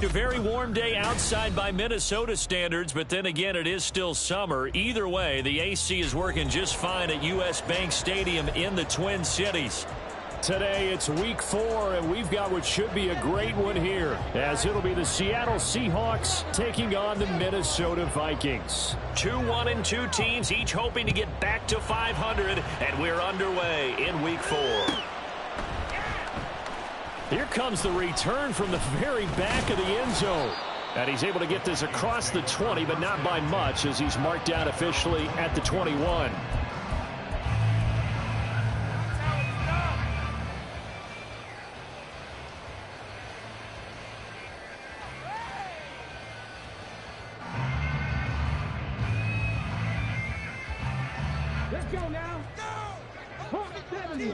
A very warm day outside by Minnesota standards, but then again, it is still summer. Either way, the AC is working just fine at U.S. Bank Stadium in the Twin Cities. Today, it's week 4, and we've got what should be a great one here, as it'll be the Seattle Seahawks taking on the Minnesota Vikings. 2-1-2 teams, each hoping to get back to 500, and we're underway in week 4. Here comes the return from the very back of the end zone. And he's able to get this across the 20, but not by much, as he's marked down officially at the 21. Let's go now. Hawk 70.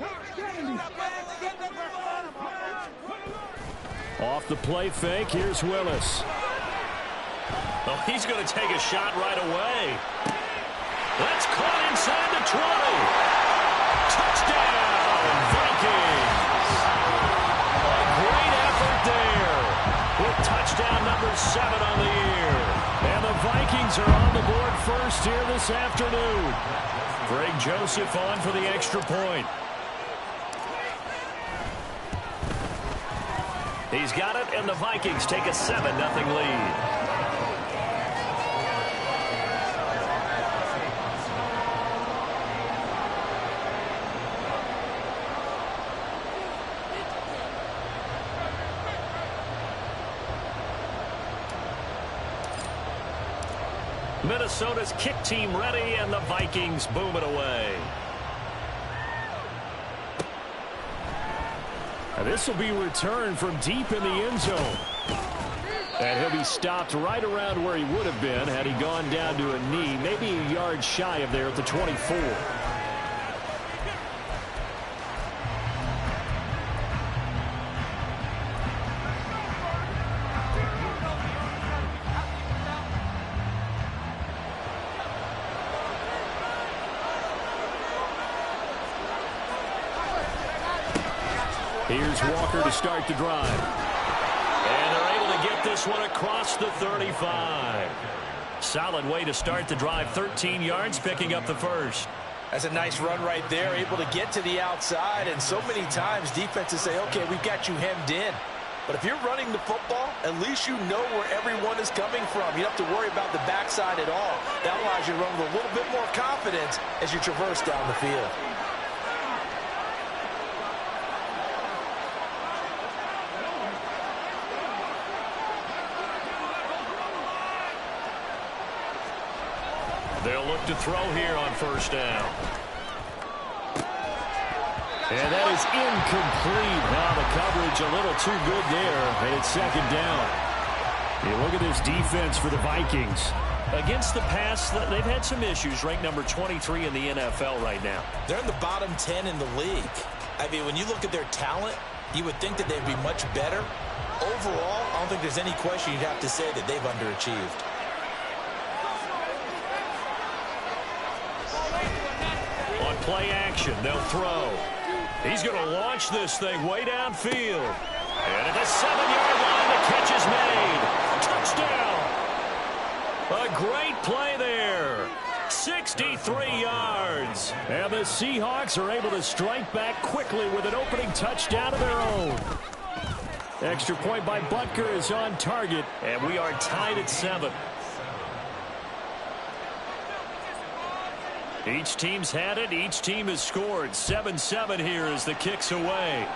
Off the play fake, here's Willis. Oh, he's going to take a shot right away. That's caught inside the 20. Touchdown, Vikings. A great effort there with touchdown number 7 on the year. And the Vikings are on the board first here this afternoon. Greg Joseph on for the extra point. He's got it, and the Vikings take a 7-0 lead. Minnesota's kick team ready, and the Vikings boom it away. And this will be returned from deep in the end zone. And he'll be stopped right around where he would have been had he gone down to a knee, maybe a yard shy of there at the 24. Here's Walker to start the drive. And they're able to get this one across the 35. Solid way to start the drive. 13 yards, picking up the first. That's a nice run right there, able to get to the outside. And so many times defenses say, okay, we've got you hemmed in. But if you're running the football, at least you know where everyone is coming from. You don't have to worry about the backside at all. That allows you to run with a little bit more confidence as you traverse down the field. They'll look to throw here on first down. And that is incomplete. Now the coverage a little too good there, and it's second down. You look at this defense for the Vikings. Against the pass, they've had some issues. Ranked number 23 in the NFL right now. They're in the bottom 10 in the league. I mean, when you look at their talent, you would think that they'd be much better. Overall, I don't think there's any question you'd have to say that they've underachieved. On play action, they'll throw. He's going to launch this thing way downfield. And at the 7-yard line, the catch is made. Touchdown. A great play there. 63 yards. And the Seahawks are able to strike back quickly with an opening touchdown of their own. Extra point by Butker is on target. And we are tied at 7. Each team's had it. Each team has scored. 7-7 here as the kick's away.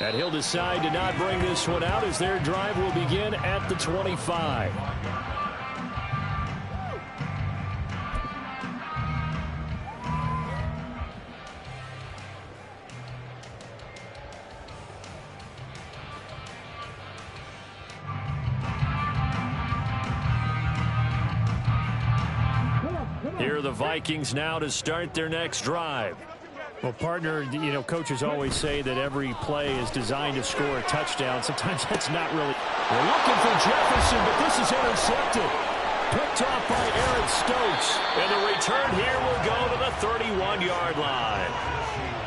And he'll decide to not bring this one out as their drive will begin at the 25. Here are the Vikings now to start their next drive. Well, partner, you know, coaches always say that every play is designed to score a touchdown. Sometimes that's not really. They're looking for Jefferson, but this is intercepted. Picked off by Eric Stokes. And the return here will go to the 31-yard line.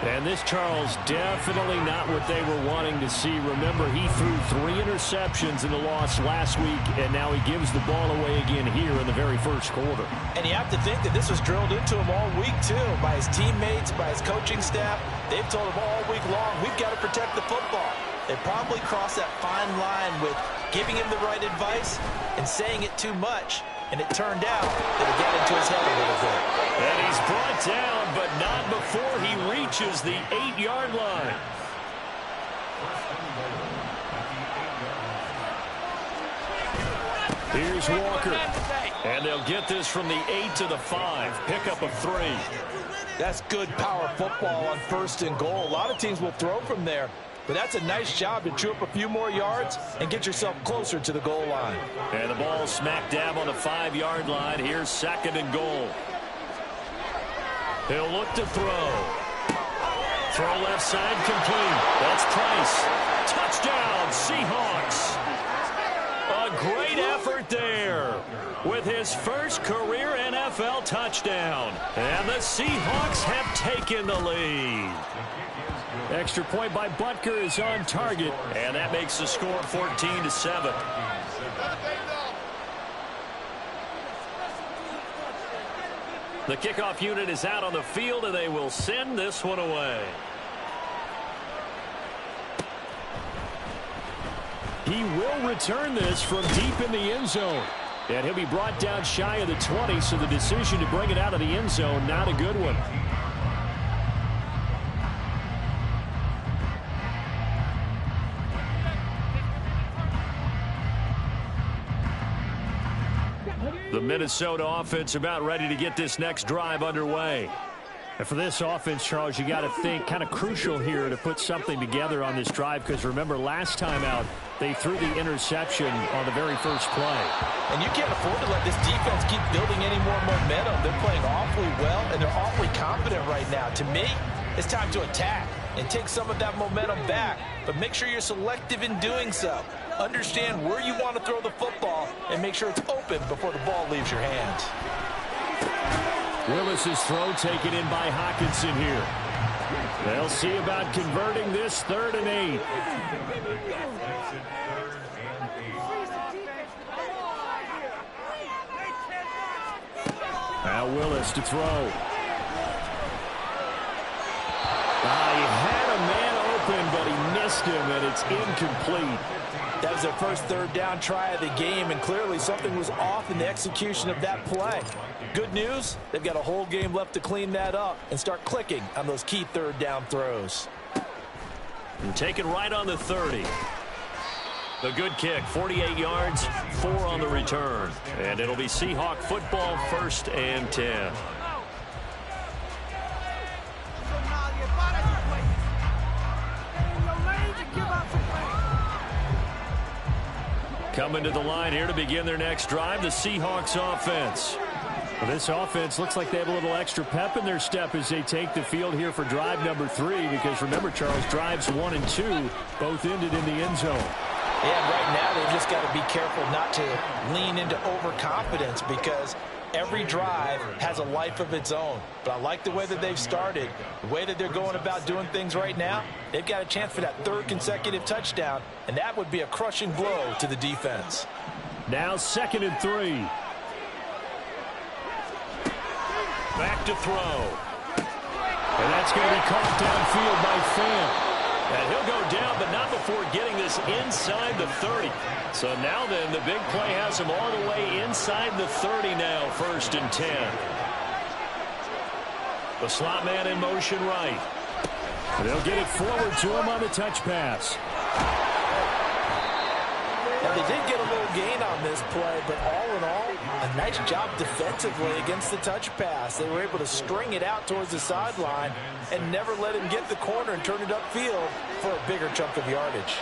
And this, Charles, definitely not what they were wanting to see. Remember, he threw 3 interceptions in the loss last week, and now he gives the ball away again here in the very first quarter. And you have to think that this was drilled into him all week, too, by his teammates, by his coaching staff. They've told him all week long, we've got to protect the football. They probably crossed that fine line with giving him the right advice and saying it too much. And it turned out that it got into his head a little bit. And he's brought down, but not before he reaches the 8-yard line. Here's Walker. And they'll get this from the 8 to the 5. Pickup of 3. That's good power football on 1st and goal. A lot of teams will throw from there. But that's a nice job to chew up a few more yards and get yourself closer to the goal line. And the ball smack dab on the 5-yard line. Here's 2nd and goal. He'll look to throw. Throw left side complete. That's Price. Touchdown, Seahawks. A great effort there with his first career NFL touchdown. And the Seahawks have taken the lead. Extra point by Butker is on target. And that makes the score 14-7. The kickoff unit is out on the field, and they will send this one away. He will return this from deep in the end zone. And he'll be brought down shy of the 20, so the decision to bring it out of the end zone, not a good one. The Minnesota offense about ready to get this next drive underway. And for this offense, Charles, you got to think kind of crucial here to put something together on this drive, because remember, last time out, they threw the interception on the very first play. And you can't afford to let this defense keep building any more momentum. They're playing awfully well, and they're awfully confident right now. To me, it's time to attack and take some of that momentum back, but make sure you're selective in doing so. Understand where you want to throw the football and make sure it's open before the ball leaves your hands. Willis's throw taken in by Hockenson here. They'll see about converting this 3rd and 8. Now Willis to throw. He had a man open, but he missed him, and it's incomplete. That was their first 3rd down try of the game, and clearly something was off in the execution of that play. Good news, they've got a whole game left to clean that up and start clicking on those key 3rd down throws. And taken right on the 30. The good kick, 48 yards, 4 on the return. And it'll be Seahawk football, 1st and 10. Coming to the line here to begin their next drive, the Seahawks offense. Well, this offense looks like they have a little extra pep in their step as they take the field here for drive number 3, because remember, Charles, drives 1 and 2 both ended in the end zone. Yeah, right now they've just got to be careful not to lean into overconfidence, because every drive has a life of its own. But I like the way that they've started, the way that they're going about doing things right now. They've got a chance for that 3rd consecutive touchdown, and that would be a crushing blow to the defense. Now 2nd and 3. Back to throw. And that's going to be caught downfield by Pham. And he'll go down, but not before getting this inside the 30. So now then, the big play has him all the way inside the 30 now, 1st and 10. The slot man in motion right. And they'll get it forward to him on the touch pass. Now, they did get a little gain on this play, but all in all, a nice job defensively against the touch pass. They were able to string it out towards the sideline and never let him get the corner and turn it upfield for a bigger chunk of yardage.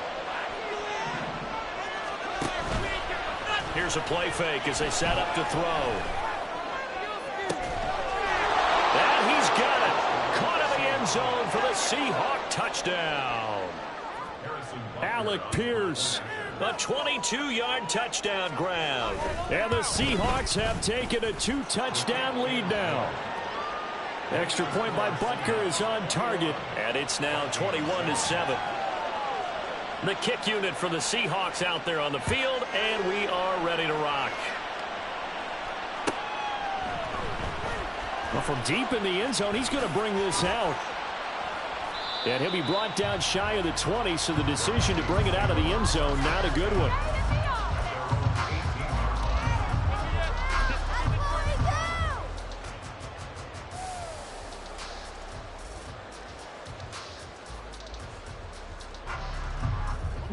Here's a play fake as they set up to throw. And he's got it. Caught in the end zone for the Seahawk touchdown. Alec Pierce. A 22-yard touchdown grab. And the Seahawks have taken a 2-touchdown lead now. Extra point by Butker is on target. And it's now 21-7. The kick unit for the Seahawks out there on the field, and we are ready to rock. Well, from deep in the end zone, he's going to bring this out. And he'll be brought down shy of the 20, so the decision to bring it out of the end zone, not a good one.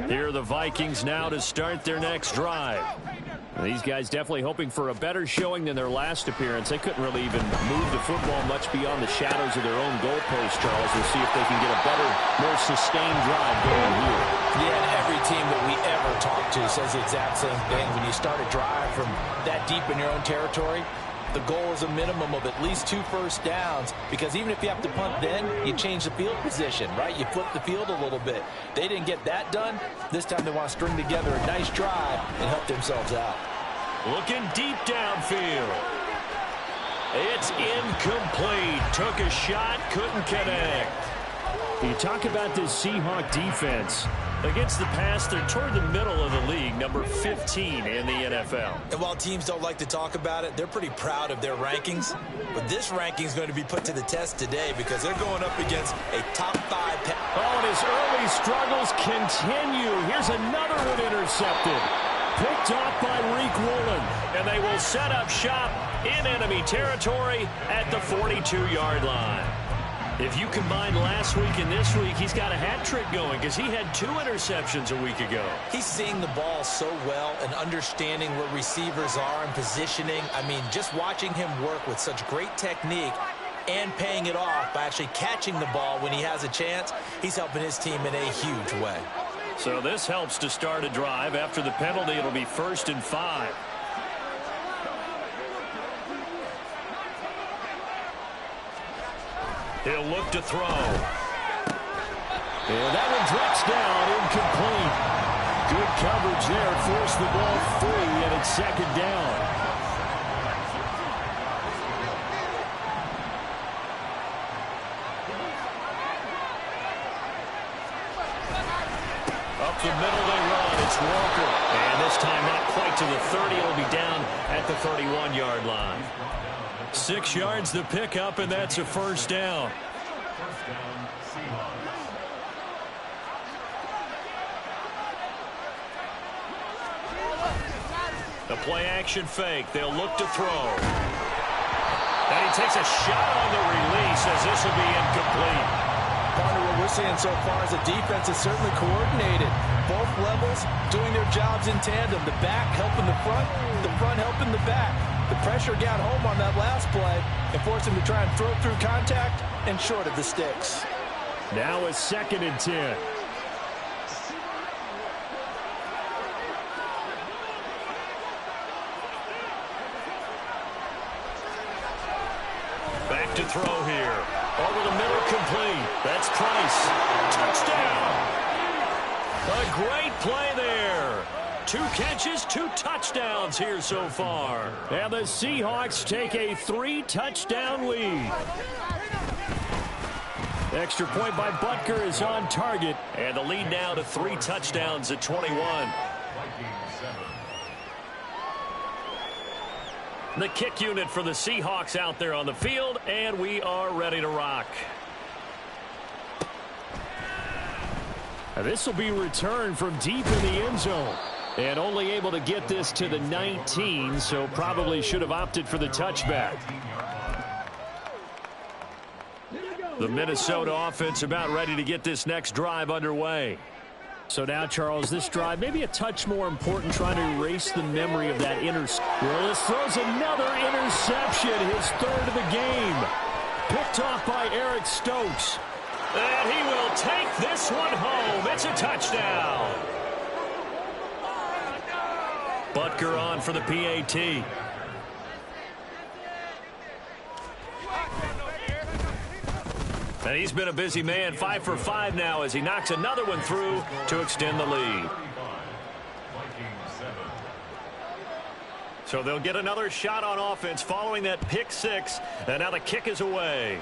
Here are the Vikings now to start their next drive. These guys definitely hoping for a better showing than their last appearance. They couldn't really even move the football much beyond the shadows of their own goalpost, Charles. We'll see if they can get a better, more sustained drive going here. Yeah, and every team that we ever talk to says the exact same thing. When you start a drive from that deep in your own territory, the goal is a minimum of at least 2 first downs, because even if you have to punt then, you change the field position, right? You flip the field a little bit. They didn't get that done. This time they want to string together a nice drive and help themselves out. Looking deep downfield. It's incomplete. Took a shot, couldn't connect. You talk about this Seahawk defense. Against the pass, they're toward the middle of the league, number 15 in the NFL. And while teams don't like to talk about it, they're pretty proud of their rankings. But this ranking is going to be put to the test today because they're going up against a top 5. Oh, and his early struggles continue. Here's another one intercepted. Picked off by Reek Woolen. And they will set up shop in enemy territory at the 42-yard line. If you combine last week and this week, he's got a hat trick going because he had 2 interceptions a week ago. He's seeing the ball so well and understanding where receivers are and positioning. I mean, just watching him work with such great technique and paying it off by actually catching the ball when he has a chance, he's helping his team in a huge way. So this helps to start a drive. After the penalty, it'll be 1st and 5. He'll look to throw. And that one drops down, incomplete. Good coverage there, forced the ball free, and it's 2nd down. Up the middle they run. It's Walker. And this time not quite to the 30. It'll be down at the 31-yard line. 6 yards the pickup, and that's a 1st down. The play-action fake. They'll look to throw. And he takes a shot on the release as this will be incomplete. Partner, what we're seeing so far is the defense is certainly coordinated. Both levels doing their jobs in tandem. The back helping the front helping the back. The pressure got home on that last play and forced him to try and throw through contact and short of the sticks. Now a 2nd and 10. Back to throw here. Over the middle, complete. That's Price. Touchdown. A great play there. 2 catches, 2 touchdowns here so far. And the Seahawks take a 3-touchdown lead. Extra point by Butker is on target. And the lead now to 3 touchdowns at 21. The kick unit for the Seahawks out there on the field, and we are ready to rock. This will be returned from deep in the end zone. And only able to get this to the 19, so probably should have opted for the touchback. The Minnesota offense about ready to get this next drive underway. So now, Charles, this drive maybe a touch more important, trying to erase the memory of that interception. Well, this throws another interception, his 3rd of the game. Picked off by Eric Stokes. And he will take this one home. It's a touchdown. Butker on for the PAT. And he's been a busy man, 5 for 5 now as he knocks another one through to extend the lead. So they'll get another shot on offense following that pick six, and now the kick is away.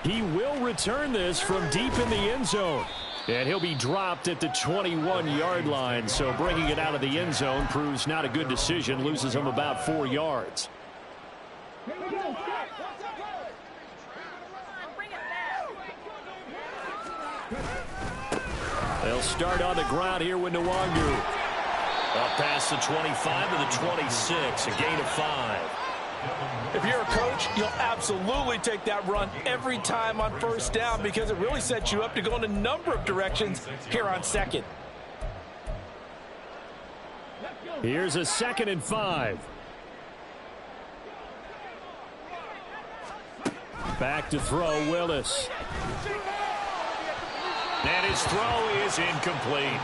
He will return this from deep in the end zone. And he'll be dropped at the 21-yard line. So bringing it out of the end zone proves not a good decision. Loses him about 4 yards. They'll start on the ground here with Nwangu. Up past the 25 to the 26, a gain of 5. If you're a coach, you'll absolutely take that run every time on first down because it really sets you up to go in a number of directions here on second. Here's a 2nd and 5. Back to throw, Willis. And his throw is incomplete.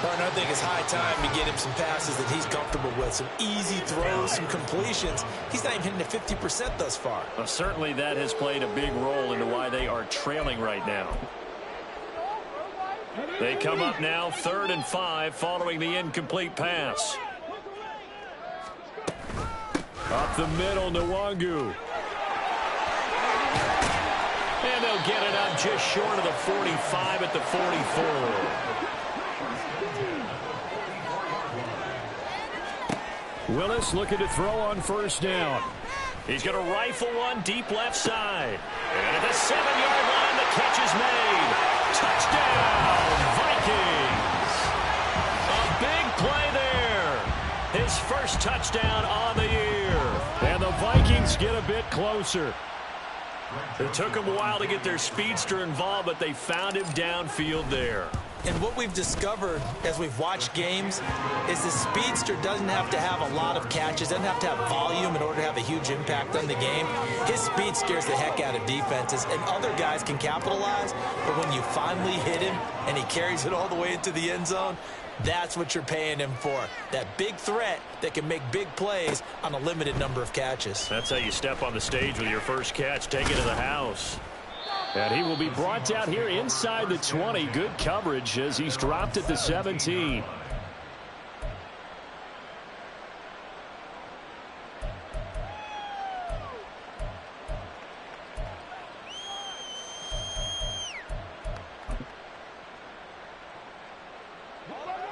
Partner, I think it's high time to get him some passes that he's comfortable with. Some easy throws, some completions. He's not even hitting the 50% thus far. Well, certainly that has played a big role into why they are trailing right now. They come up now 3rd and 5 following the incomplete pass. Up the middle, Nwangu. And they'll get it up just short of the 45 at the 44. Willis looking to throw on first down. He's going to rifle one deep left side. And at the 7-yard line, the catch is made. Touchdown, Vikings. A big play there. His first touchdown on the year. And the Vikings get a bit closer. It took them a while to get their speedster involved, but they found him downfield there. And what we've discovered as we've watched games is the speedster doesn't have to have a lot of catches, doesn't have to have volume in order to have a huge impact on the game. His speed scares the heck out of defenses, and other guys can capitalize. But when you finally hit him and he carries it all the way into the end zone, that's what you're paying him for. That big threat that can make big plays on a limited number of catches. That's how you step on the stage with your first catch. Take it to the house. And he will be brought down here inside the 20. Good coverage as he's dropped at the 17.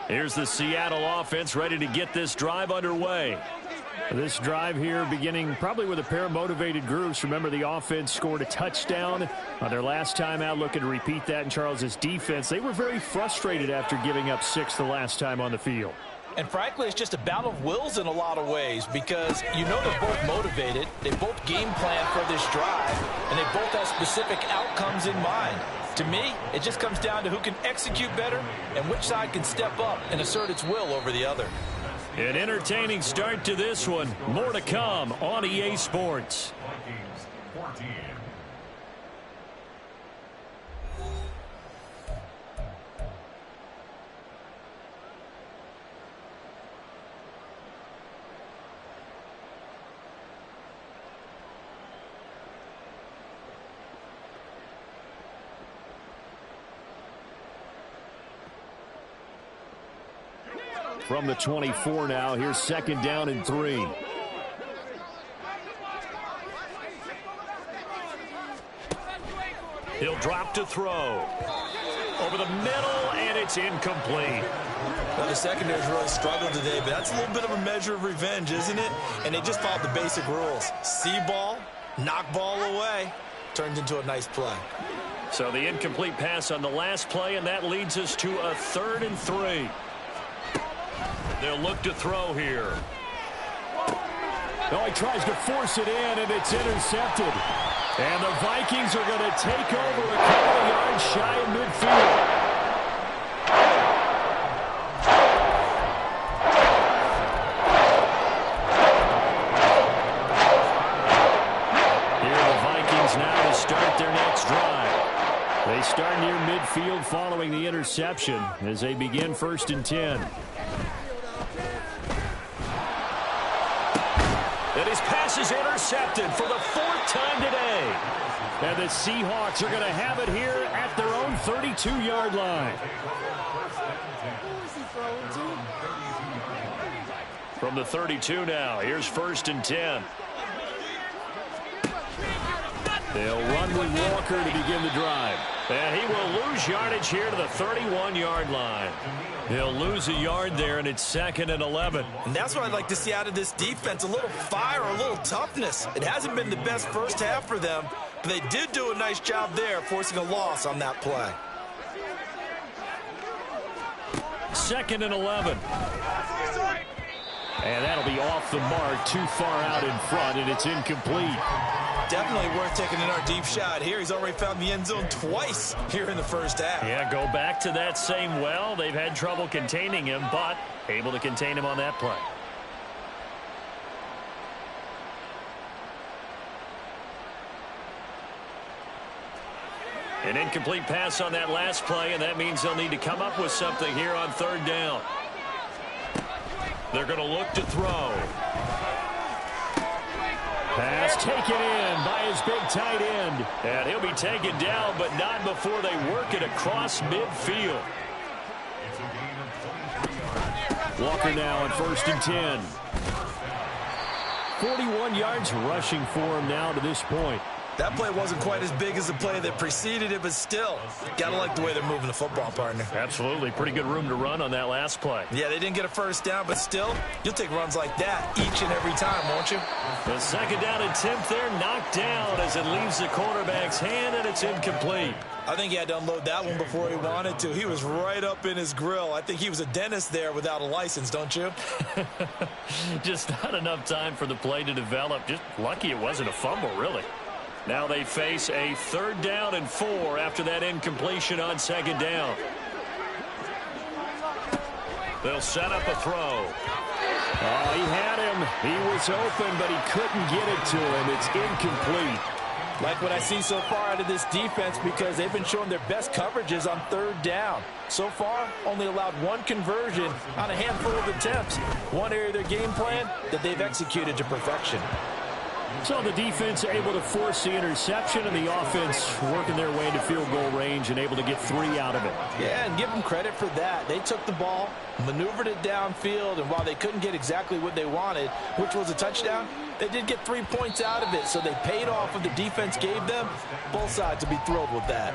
Here's the Seattle offense ready to get this drive underway. This drive here beginning probably with a pair of motivated groups. Remember, the offense scored a touchdown on their last time out. Looking to repeat that in Charles's defense. They were very frustrated after giving up 6 the last time on the field. And frankly, it's just a battle of wills in a lot of ways because you know they're both motivated. They both game plan for this drive, and they both have specific outcomes in mind. To me, it just comes down to who can execute better and which side can step up and assert its will over the other. An entertaining start to this one. More to come on EA Sports. From the 24 now, here's 2nd down and 3. He'll drop to throw. Over the middle, and it's incomplete. Well, the secondary's really struggled today, but that's a little bit of a measure of revenge, isn't it? And they just followed the basic rules. See ball, knock ball away, turns into a nice play. So the incomplete pass on the last play, and that leads us to a 3rd and 3. They'll look to throw here. Oh, he tries to force it in, and it's intercepted. And the Vikings are going to take over a couple of yards shy of midfield. Here are the Vikings now to start their next drive. They start near midfield following the interception as they begin 1st and 10. And his pass is intercepted for the 4th time today. And the Seahawks are going to have it here at their own 32-yard line. From the 32 now, here's 1st and 10. They'll run with Walker to begin the drive. And he will lose yardage here to the 31-yard line. He'll lose a yard there, and it's 2nd and 11. And that's what I'd like to see out of this defense, a little fire, a little toughness. It hasn't been the best first half for them, but they did do a nice job there, forcing a loss on that play. 2nd and 11. And that'll be off the mark, too far out in front, and it's incomplete. Definitely worth taking another deep shot here. He's already found the end zone twice here in the first half. Yeah, go back to that same well. They've had trouble containing him, but able to contain him on that play. An incomplete pass on that last play, and that means they'll need to come up with something here on 3rd down. They're going to look to throw. Pass taken in by his big tight end. And he'll be taken down, but not before they work it across midfield. Walker now on 1st and 10. 41 yards rushing for him now to this point. That play wasn't quite as big as the play that preceded it, but still, gotta like the way they're moving the football, partner. Absolutely. Pretty good room to run on that last play. Yeah, they didn't get a first down, but still, you'll take runs like that each and every time, won't you? The 2nd down attempt there knocked down as it leaves the quarterback's hand, and it's incomplete. I think he had to unload that one before he wanted to. He was right up in his grill. I think he was a dentist there without a license, don't you? Just not enough time for the play to develop. Just lucky it wasn't a fumble, really. Now they face a 3rd down and 4 after that incompletion on 2nd down. They'll set up a throw. Oh, he had him. He was open, but he couldn't get it to him. It's incomplete. Like what I see so far out of this defense, because they've been showing their best coverages on 3rd down. So far, only allowed 1 conversion on a handful of attempts. One area of their game plan that they've executed to perfection. So the defense able to force the interception, and the offense working their way into field goal range and able to get 3 out of it. Yeah, and give them credit for that. They took the ball, maneuvered it downfield, and while they couldn't get exactly what they wanted, which was a touchdown, they did get 3 points out of it, so they paid off what the defense gave them. Both sides will be thrilled with that.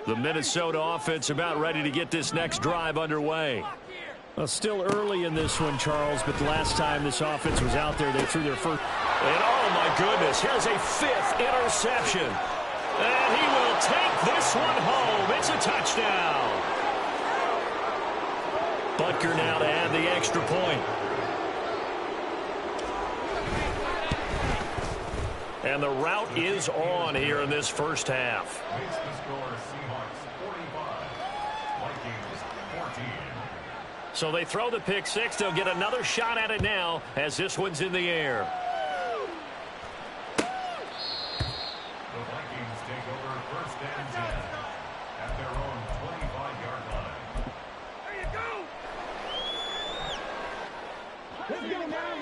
The Minnesota offense about ready to get this next drive underway. Well, still early in this one, Charles, but the last time this offense was out there, they threw their first. And oh, my goodness, here's a 5th interception. And he will take this one home. It's a touchdown. Butker now to add the extra point. And the route is on here in this first half. So they throw the pick 6. They'll get another shot at it now as this one's in the air. The Vikings take over 1st and 10 at their own 25-yard line. There you go. Let's go now.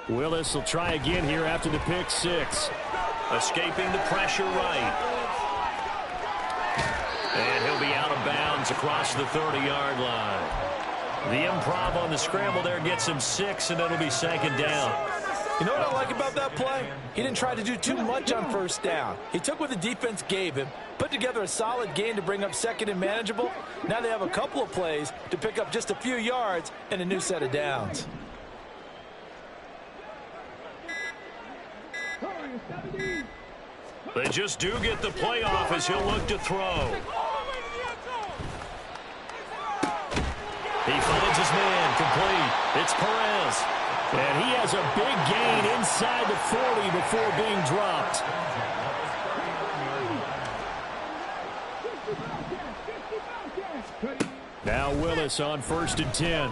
Willis will try again here after the pick 6. Escaping the pressure right. And he'll be out of bounds across the 30-yard line. The improv on the scramble there gets him 6, and it'll be 2nd down. You know what I like about that play? He didn't try to do too much on 1st down. He took what the defense gave him, put together a solid game to bring up 2nd and manageable. Now they have a couple of plays to pick up just a few yards and a new set of downs. They just do get the play off as he'll look to throw. He finds his man complete. It's Perez. And he has a big gain inside the 40 before being dropped. Now Willis on 1st and 10.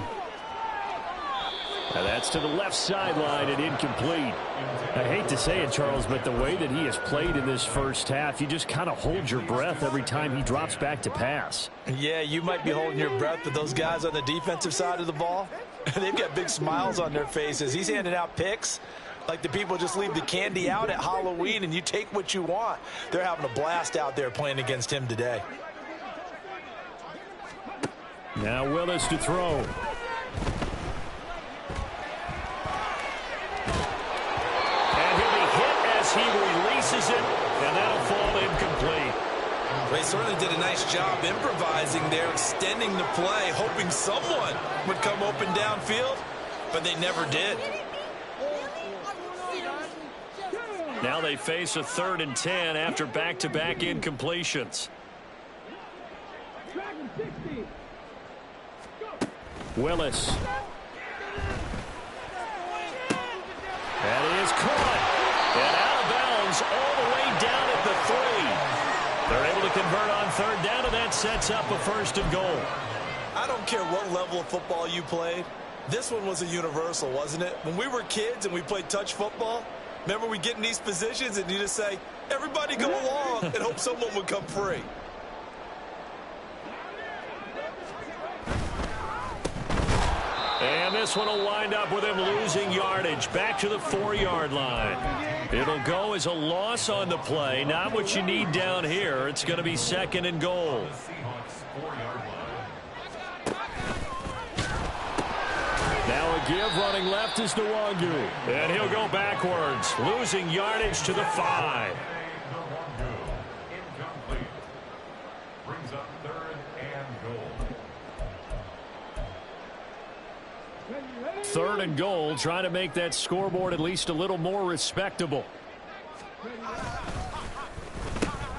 Now that's to the left sideline and incomplete. I hate to say it, Charles, but the way that he has played in this first half, you just kind of hold your breath every time he drops back to pass. Yeah, you might be holding your breath, but those guys on the defensive side of the ball, they've got big smiles on their faces. He's handing out picks like the people just leave the candy out at Halloween and you take what you want. They're having a blast out there playing against him today. Now Willis to throw. He releases it, and that'll fall incomplete. They certainly did a nice job improvising there, extending the play, hoping someone would come open downfield, but they never did. Now they face a 3rd and 10 after back-to-back incompletions. Willis. That is caught. And out of bounds all the way down at the 3. They're able to convert on 3rd down, and that sets up a 1st and goal. I don't care what level of football you played. This one was a universal, wasn't it? When we were kids and we played touch football, remember we get in these positions and you just say, everybody go along and hope someone would come free. And this one will wind up with him losing yardage back to the 4-yard line. It'll go as a loss on the play. Not what you need down here. It's going to be 2nd and goal. Now a give running left is Nwangu. And he'll go backwards, losing yardage to the 5. Incomplete. Brings up 3rd and goal. 3rd and goal, trying to make that scoreboard at least a little more respectable.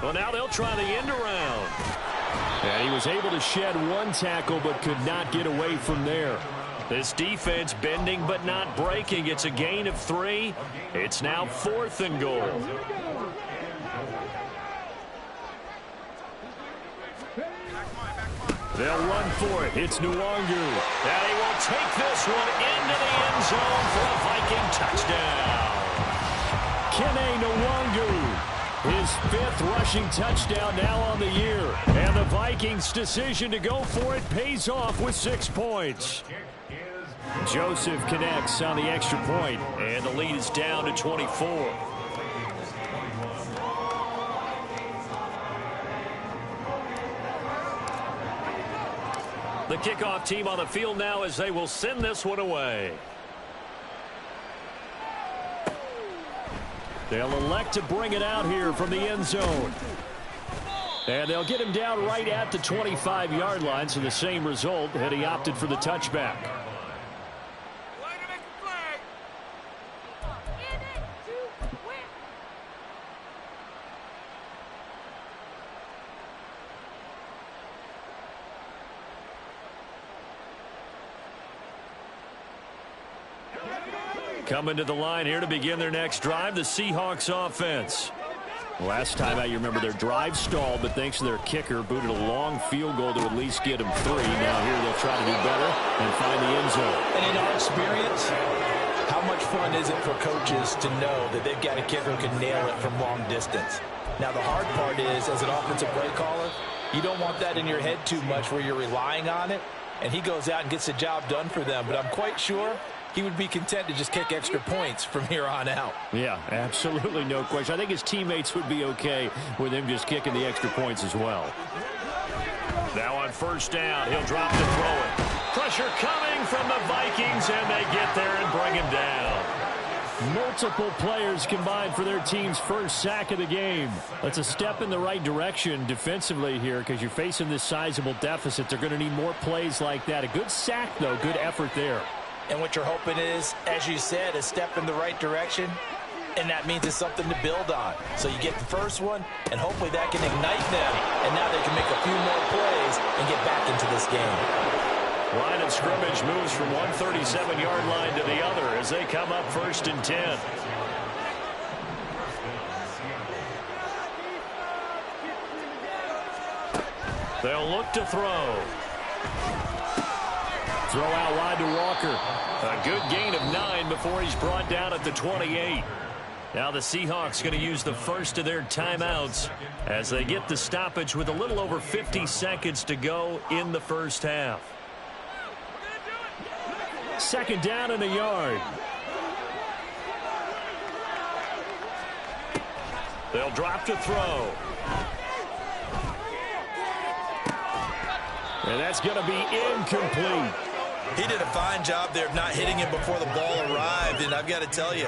Well, now they'll try the end around. And he was able to shed one tackle but could not get away from there. This defense bending but not breaking. It's a gain of 3. It's now 4th and goal. They'll run for it. It's Nwangu. And he will take this one into the end zone for a Viking touchdown. Kene Nwangu, his 5th rushing touchdown now on the year. And the Vikings' decision to go for it pays off with 6 points. Joseph connects on the extra point, and the lead is down to 24. The kickoff team on the field now as they will send this one away. They'll elect to bring it out here from the end zone. And they'll get him down right at the 25-yard line, so the same result had he opted for the touchback. Coming to the line here to begin their next drive, the Seahawks offense. Last time out, you remember their drive stalled, but thanks to their kicker, booted a long field goal to at least get them 3. Now here they'll try to do better and find the end zone. And in our experience, how much fun is it for coaches to know that they've got a kicker who can nail it from long distance? Now the hard part is, as an offensive play caller, you don't want that in your head too much where you're relying on it, and he goes out and gets the job done for them. But I'm quite sure he would be content to just kick extra points from here on out. Yeah, absolutely no question. I think his teammates would be okay with him just kicking the extra points as well. Now on 1st down, he'll drop to throw it. Pressure coming from the Vikings, and they get there and bring him down. Multiple players combined for their team's 1st sack of the game. That's a step in the right direction defensively here because you're facing this sizable deficit. They're going to need more plays like that. A good sack, though. Good effort there. And what you're hoping is, as you said, a step in the right direction, and that means it's something to build on. So you get the first one, and hopefully that can ignite them, and now they can make a few more plays and get back into this game. Line of scrimmage moves from one 37-yard line to the other as they come up 1st and 10. They'll look to throw. Throw out wide to Walker. A good gain of 9 before he's brought down at the 28. Now the Seahawks going to use the first of their timeouts as they get the stoppage with a little over 50 seconds to go in the first half. Second down and a yard. They'll drop to throw. And that's going to be incomplete. He did a fine job there of not hitting him before the ball arrived, and I've got to tell you,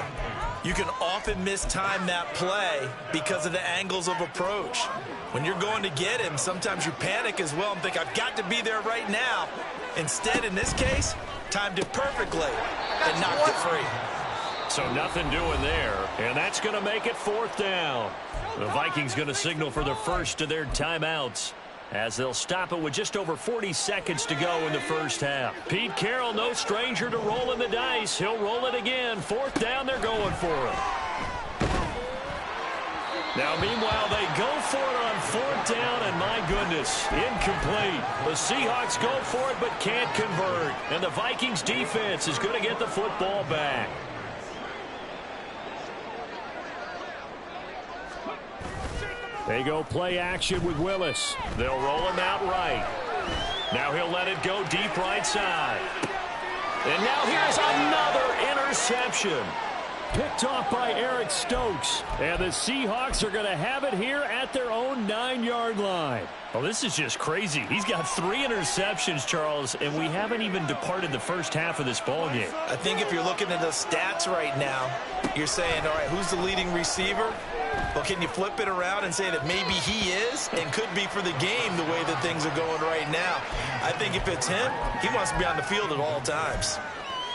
you can often mistime that play because of the angles of approach. When you're going to get him, sometimes you panic as well and think, I've got to be there right now. Instead, in this case, timed it perfectly and knocked it free. So nothing doing there, and that's going to make it fourth down. The Vikings going to signal for the first of their timeouts as they'll stop it with just over 40 seconds to go in the first half. Pete Carroll, no stranger to rolling the dice. He'll roll it again. Fourth down, they're going for it. Now, meanwhile, they go for it on fourth down, and my goodness, incomplete. The Seahawks go for it but can't convert, and the Vikings defense is going to get the football back. They go play action with Willis. They'll roll him out right. Now he'll let it go deep right side. And now here's another interception. Picked off by Eric Stokes. And the Seahawks are going to have it here at their own 9-yard line. Oh, this is just crazy. He's got 3 interceptions, Charles, and we haven't even departed the first half of this ballgame. I think if you're looking at the stats right now, you're saying, all right, who's the leading receiver? Well, can you flip it around and say that maybe he is and could be for the game the way that things are going right now? I think if it's him, he wants to be on the field at all times.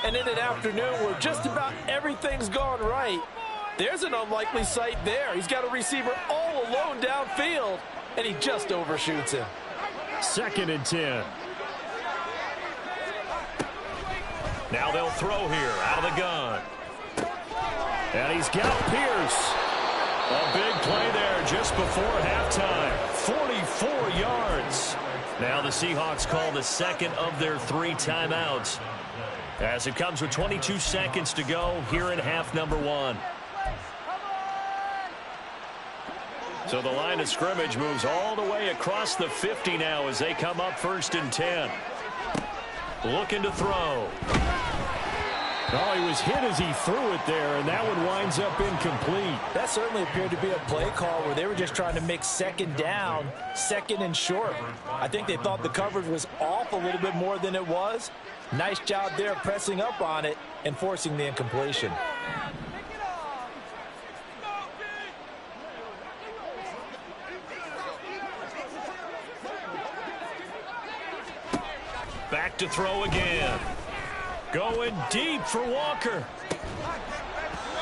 And in an afternoon where just about everything's gone right, there's an unlikely sight there. He's got a receiver all alone downfield, and he just overshoots him. Second and 10. Now they'll throw here out of the gun. And he's got Pierce. A big play there just before halftime. 44 yards. Now the Seahawks call the second of their 3 timeouts, as it comes with 22 seconds to go here in half number 1. So the line of scrimmage moves all the way across the 50 now as they come up first and 10. Looking to throw. Oh, he was hit as he threw it there, and that one winds up incomplete. That certainly appeared to be a play call where they were just trying to make second down, second and short. I think they thought the coverage was off a little bit more than it was. Nice job there pressing up on it and forcing the incompletion. Back to throw again. Going deep for Walker.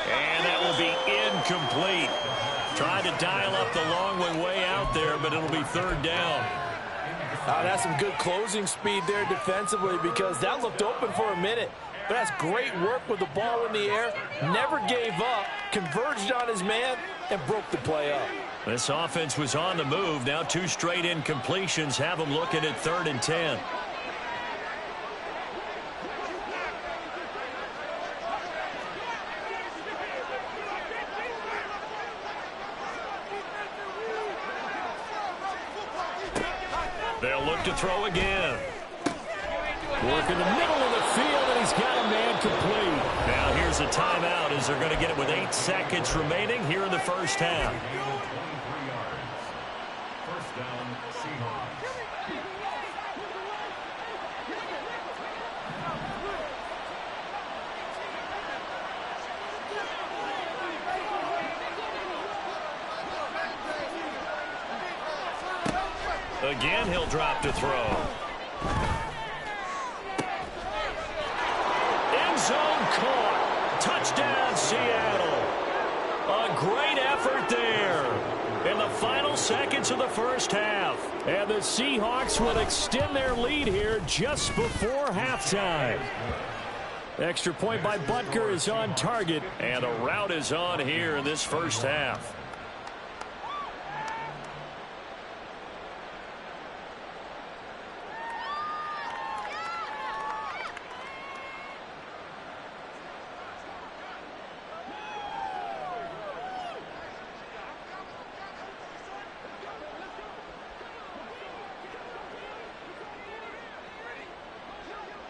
And that will be incomplete. Tried to dial up the long one way out there, but it'll be third down. That's some good closing speed there defensively, because that looked open for a minute. But that's great work with the ball in the air. Never gave up, converged on his man, and broke the play up. This offense was on the move. Now 2 straight incompletions have them looking at 3rd and 10. They'll look to throw again. Work in the middle of the field, and he's got a man complete. Now here's a timeout as they're going to get it with 8 seconds remaining here in the first half. First down, Seahawks. Again, he'll drop to throw. End zone caught. Touchdown, Seattle. A great effort there in the final seconds of the first half. And the Seahawks will extend their lead here just before halftime. Extra point by Butker is on target. And a route is on here in this first half.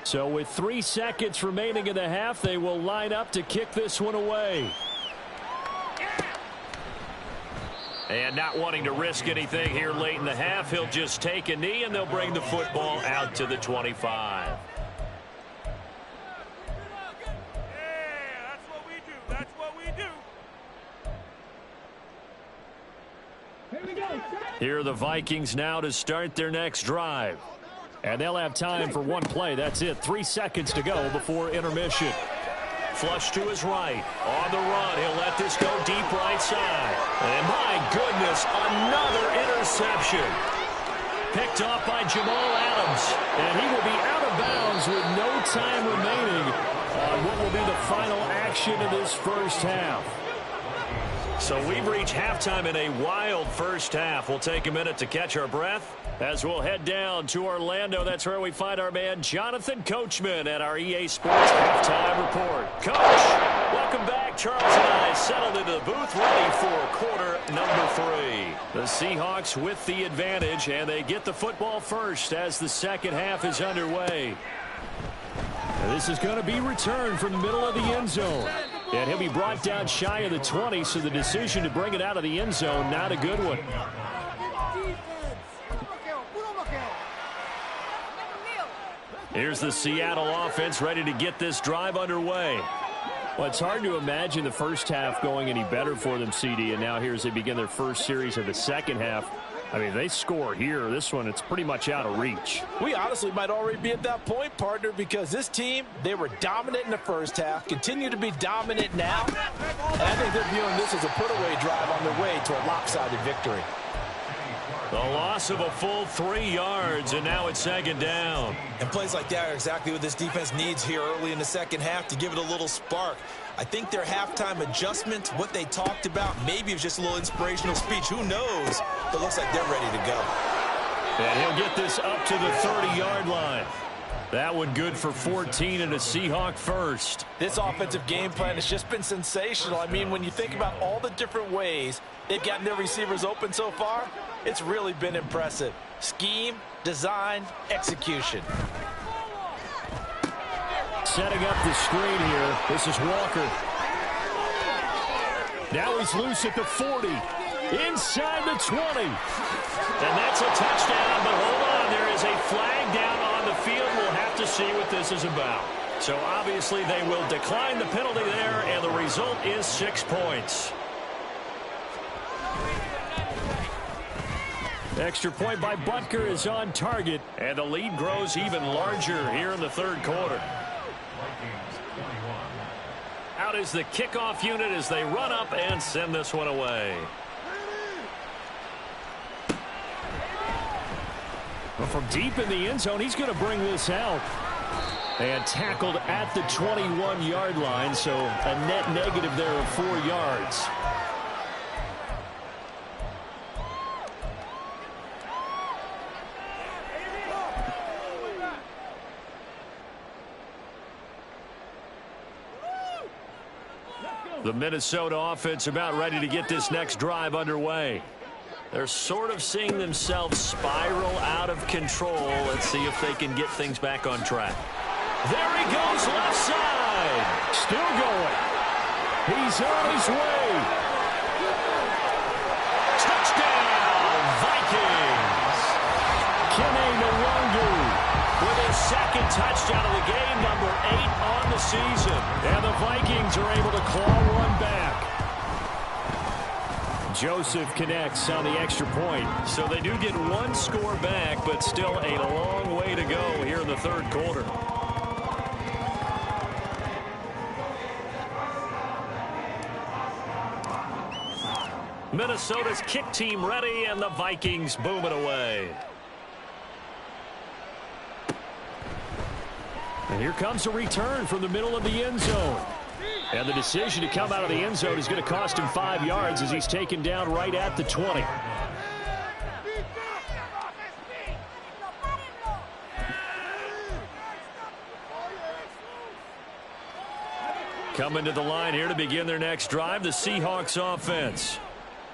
So with 3 seconds remaining in the half, they will line up to kick this one away. And not wanting to risk anything here late in the half, he'll just take a knee, and they'll bring the football out to the 25. Here are the Vikings now to start their next drive. And they'll have time for one play. That's it. 3 seconds to go before intermission. Flush to his right. On the run, he'll let this go deep right side. And my goodness, another interception. Picked off by Jamal Adams. And he will be out of bounds with no time remaining on what will be the final action of this first half. So we've reached halftime in a wild first half. We'll take a minute to catch our breath as we'll head down to Orlando. That's where we find our man Jonathan Coachman at our EA Sports Halftime Report. Coach, welcome back. Charles and I settled into the booth ready for quarter number 3. The Seahawks with the advantage, and they get the football first as the second half is underway. And this is going to be returned from the middle of the end zone. And he'll be brought down shy of the 20, so the decision to bring it out of the end zone, not a good one. Here's the Seattle offense ready to get this drive underway. Well, it's hard to imagine the first half going any better for them, CD, and now here as they begin their first series of the second half. I mean, they score here. This one, it's pretty much out of reach. We honestly might already be at that point, partner, because this team, they were dominant in the first half, continue to be dominant now, and I think they're viewing this as a put-away drive on their way to a lopsided victory. The loss of a full 3 yards, and now it's second down. And plays like that are exactly what this defense needs here early in the second half to give it a little spark. I think their halftime adjustment, what they talked about, maybe it was just a little inspirational speech. Who knows? But it looks like they're ready to go. And he'll get this up to the 30-yard line. That one good for 14 and a Seahawk first. This offensive game plan has just been sensational. I mean, when you think about all the different ways they've gotten their receivers open so far, it's really been impressive. Scheme, design, execution. Setting up the screen here. This is Walker. Now he's loose at the 40. Inside the 20. And that's a touchdown, but hold on. There is a flag down on the field. We'll have to see what this is about. So obviously they will decline the penalty there, and the result is 6 points. Extra point by Butker is on target. And the lead grows even larger here in the third quarter. Out is the kickoff unit as they run up and send this one away. Well, from deep in the end zone, he's going to bring this out. And tackled at the 21-yard line, so a net negative there of 4 yards. The Minnesota offense about ready to get this next drive underway. They're sort of seeing themselves spiral out of control. Let's see if they can get things back on track. There he goes, left side. Still going. He's on his way. Touchdown, Vikings. Kene Nwangu with his second touchdown of the game, number 8 on the season. And the Vikings are able to claw one back. Joseph connects on the extra point. So they do get 1 score back, but still a long way to go here in the third quarter. Minnesota's kick team ready, and the Vikings boom it away. And here comes a return from the middle of the end zone. And the decision to come out of the end zone is going to cost him 5 yards as he's taken down right at the 20. Coming to the line here to begin their next drive, the Seahawks offense.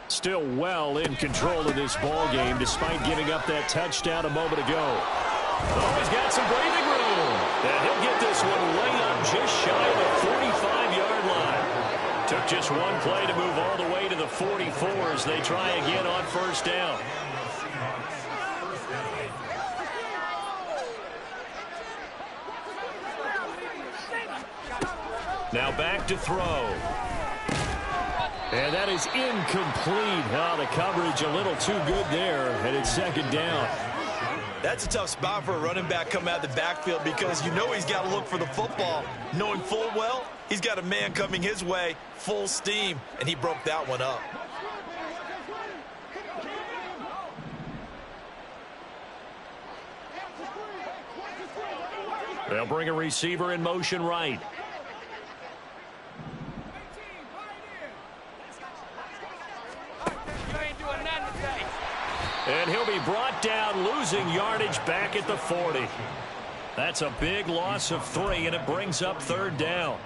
Still well in control of this ball game despite giving up that touchdown a moment ago. Oh, he's got some breathing room. And he'll get this one way up just shy of the 45-yard line. Took just one play to move all the way to the 44 as they try again on first down. Now back to throw. And that is incomplete. Oh, the coverage a little too good there, and it's second down. That's a tough spot for a running back coming out of the backfield because you know he's got to look for the football, knowing full well he's got a man coming his way, full steam, and he broke that one up. They'll bring a receiver in motion right. And he'll be brought down, losing yardage back at the 40. That's a big loss of 3, and it brings up third down.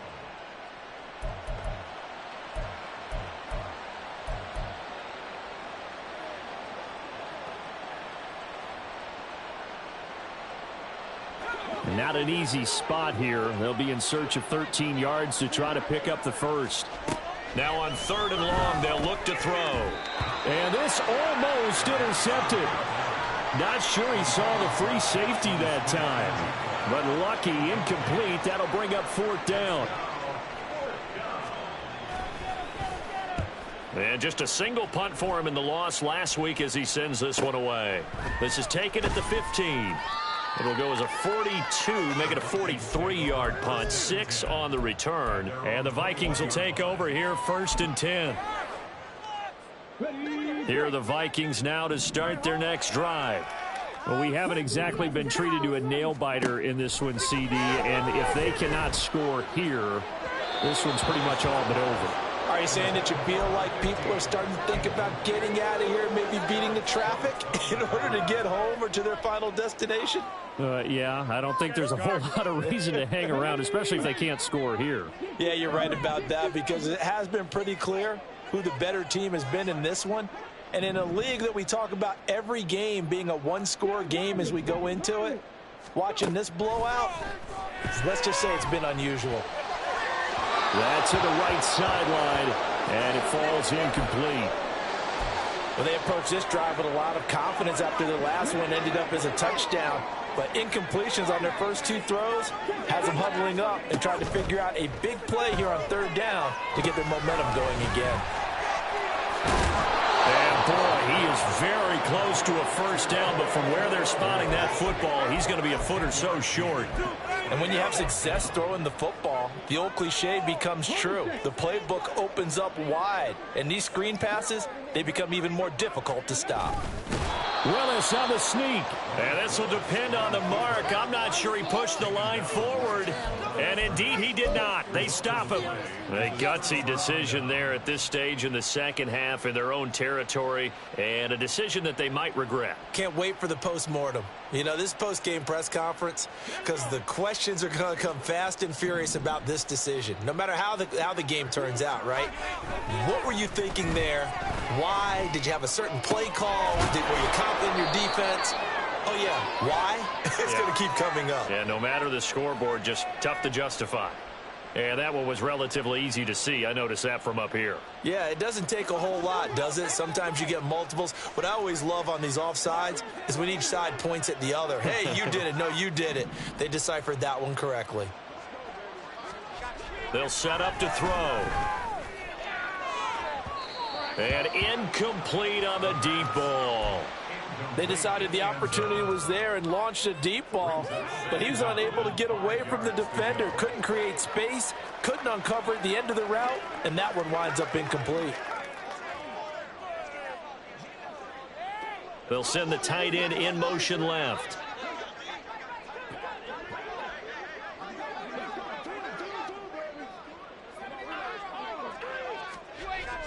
Not an easy spot here. They'll be in search of 13 yards to try to pick up the first. Now on third and long, they'll look to throw. And this almost intercepted. Not sure he saw the free safety that time. But lucky, incomplete. That'll bring up fourth down. And just a single punt for him in the loss last week as he sends this one away. This is taken at the 15. It'll go as a 42, make it a 43-yard punt. 6 on the return. And the Vikings will take over here, 1st and 10. Here are the Vikings now to start their next drive. Well, we haven't exactly been treated to a nail-biter in this one, CD. And if they cannot score here, this one's pretty much all but over. Are you saying that you feel like people are starting to think about getting out of here, maybe beating the traffic in order to get home or to their final destination? Yeah, I don't think there's a whole lot of reason to hang around, especially if they can't score here. Yeah, you're right about that because it has been pretty clear who the better team has been in this one. And in a league that we talk about every game being a one-score game as we go into it, watching this blowout, let's just say it's been unusual. That's to the right sideline, and it falls incomplete. Well, they approached this drive with a lot of confidence after the last one ended up as a touchdown. But incompletions on their first 2 throws has them huddling up and trying to figure out a big play here on third down to get their momentum going again. And boy, he is very close to a first down, but from where they're spotting that football, he's going to be a foot or so short. And when you have success throwing the football, the old cliche becomes true. The playbook opens up wide, and these screen passes, they become even more difficult to stop. Willis on the sneak. And this will depend on the mark. I'm not sure he pushed the line forward. And indeed, he did not. They stop him. A gutsy decision there at this stage in the second half in their own territory. And a decision that they might regret. Can't wait for the post-mortem. You know, this post-game press conference, because the questions are going to come fast and furious about this decision. No matter how the game turns out, right? What were you thinking there? Why? Did you have a certain play call? Were you confident in your defense? Oh, yeah. Why? It's going to keep coming up. Yeah, no matter the scoreboard, just tough to justify. And that one was relatively easy to see. I noticed that from up here. Yeah, it doesn't take a whole lot, does it? Sometimes you get multiples. What I always love on these offsides is when each side points at the other. Hey, you did it. No, you did it. They deciphered that one correctly. They'll set up to throw. And incomplete on the deep ball. They decided the opportunity was there and launched a deep ball, but he was unable to get away from the defender, couldn't create space, couldn't uncover at the end of the route, and that one winds up incomplete. They'll send the tight end in motion left.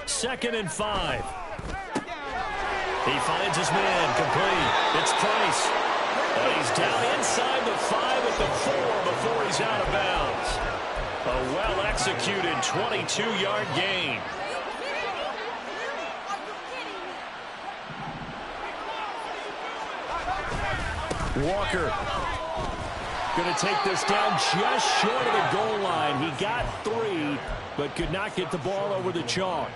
Second and 5. He finds his man, complete. It's Price. And he's down inside the 5 at the 4 before he's out of bounds. A well-executed 22-yard gain. Walker. Going to take this down just short of the goal line. He got 3, but could not get the ball over the chalk.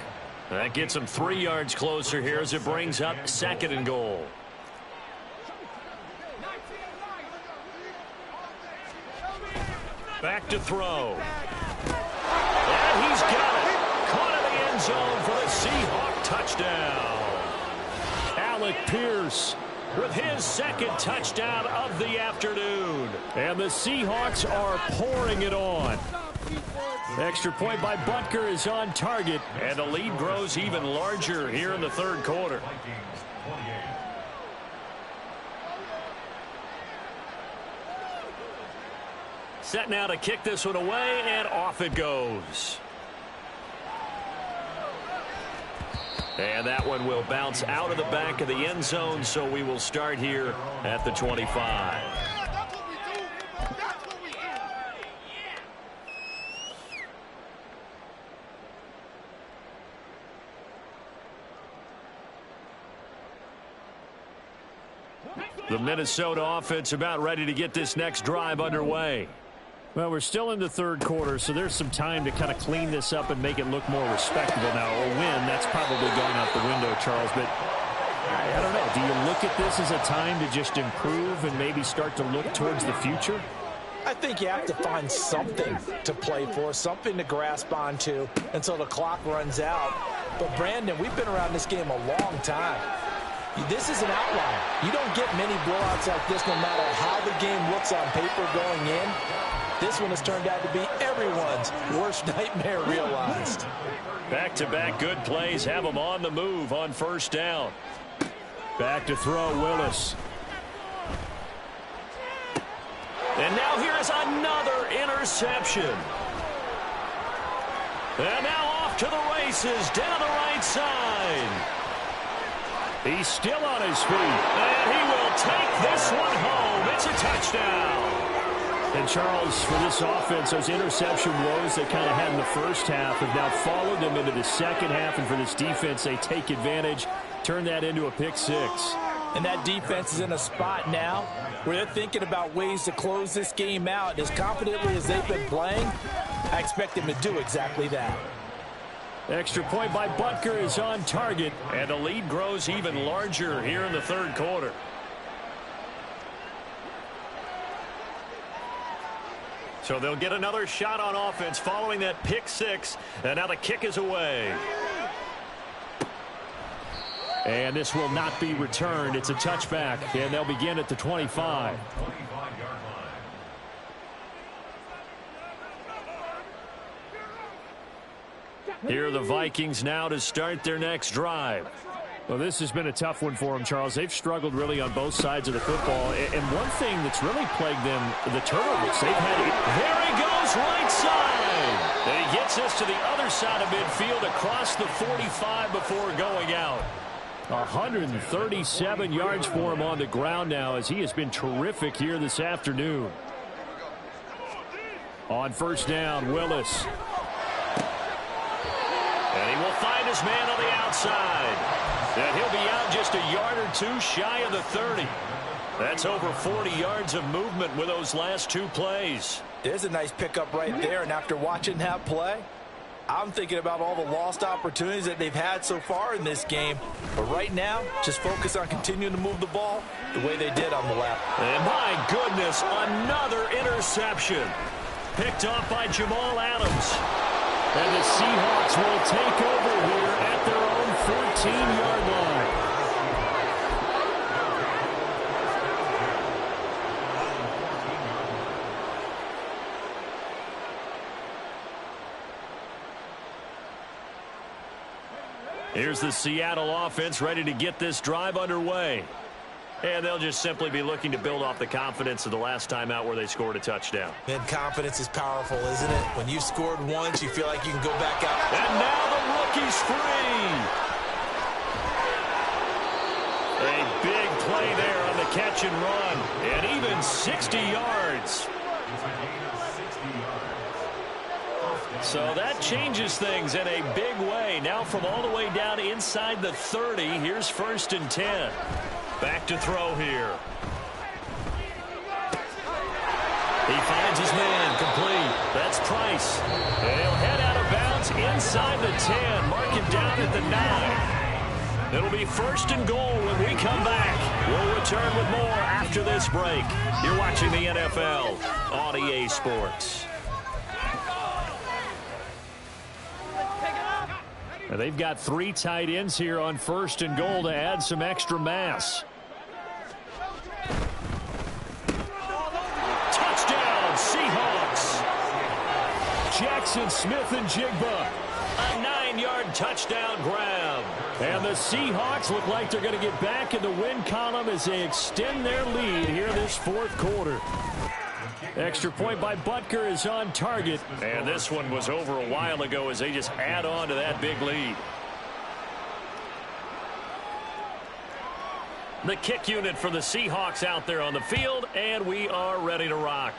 That gets him 3 yards closer here as it brings up 2nd and goal. Back to throw. And he's got it. Caught in the end zone for the Seahawk touchdown. Alec Pierce With his 2nd touchdown of the afternoon. And the Seahawks are pouring it on. Extra point by Butker is on target. And the lead grows even larger here in the 3rd quarter. Set now to kick this one away, and off it goes. And that one will bounce out of the back of the end zone, so we will start here at the 25. The Minnesota offense about ready to get this next drive underway. Well, we're still in the 3rd quarter, so there's some time to kind of clean this up and make it look more respectable now. A win, that's probably going out the window, Charles, but I don't know. Do you look at this as a time to just improve and maybe start to look towards the future? I think you have to find something to play for, something to grasp onto until the clock runs out. But, Brandon, we've been around this game a long time. This is an outlier. You don't get many blowouts like this no matter how the game looks on paper going in. This one has turned out to be everyone's worst nightmare realized. Back-to-back good plays have them on the move on 1st down. Back to throw, Willis. And now here is another interception. And now off to the races down the right side. He's still on his feet. And he will take this one home. It's a touchdown. And, Charles, for this offense, those interception woes they kind of had in the 1st half have now followed them into the 2nd half. And for this defense, they take advantage, turn that into a pick 6. And that defense is in a spot now where they're thinking about ways to close this game out. And as confidently as they've been playing, I expect them to do exactly that. Extra point by Butker is on target. And the lead grows even larger here in the 3rd quarter. So they'll get another shot on offense following that pick 6. And now the kick is away. And this will not be returned. It's a touchback. And they'll begin at the 25. Here are the Vikings now to start their next drive. Well, this has been a tough one for them, Charles. They've struggled really on both sides of the football. And one thing that's really plagued them, the turnovers. They've had it. There he goes, right side. And he gets us to the other side of midfield across the 45 before going out. 137 yards for him on the ground now as he has been terrific here this afternoon. On 1st down, Willis. And he will find his man on the outside. And he'll be out just a yard or 2 shy of the 30. That's over 40 yards of movement with those last 2 plays. There's a nice pickup right there, and after watching that play, I'm thinking about all the lost opportunities that they've had so far in this game. But right now, just focus on continuing to move the ball the way they did on the left. And my goodness, another interception. Picked off by Jamal Adams. And the Seahawks will take over here at their own 14-yard line. Here's the Seattle offense ready to get this drive underway. And they'll just simply be looking to build off the confidence of the last time out where they scored a touchdown. And confidence is powerful, isn't it? When you've scored once, you feel like you can go back out. And now the rookie's free. A big play there on the catch and run. And even 60 yards. So that changes things in a big way. Now from all the way down inside the 30, here's 1st and 10. Back to throw here. He finds his man, complete. That's Price. And he'll head out of bounds inside the 10. Mark him down at the 9. It'll be 1st and goal when we come back. We'll return with more after this break. You're watching the NFL on EA Sports. And they've got 3 tight ends here on 1st and goal to add some extra mass. Touchdown, Seahawks. Jackson Smith and Jigba. A 9-yard touchdown grab. And the Seahawks look like they're going to get back in the win column as they extend their lead here this 4th quarter. Extra point by Butker is on target. And this one was over a while ago as they just add on to that big lead. The kick unit for the Seahawks out there on the field, and we are ready to rock.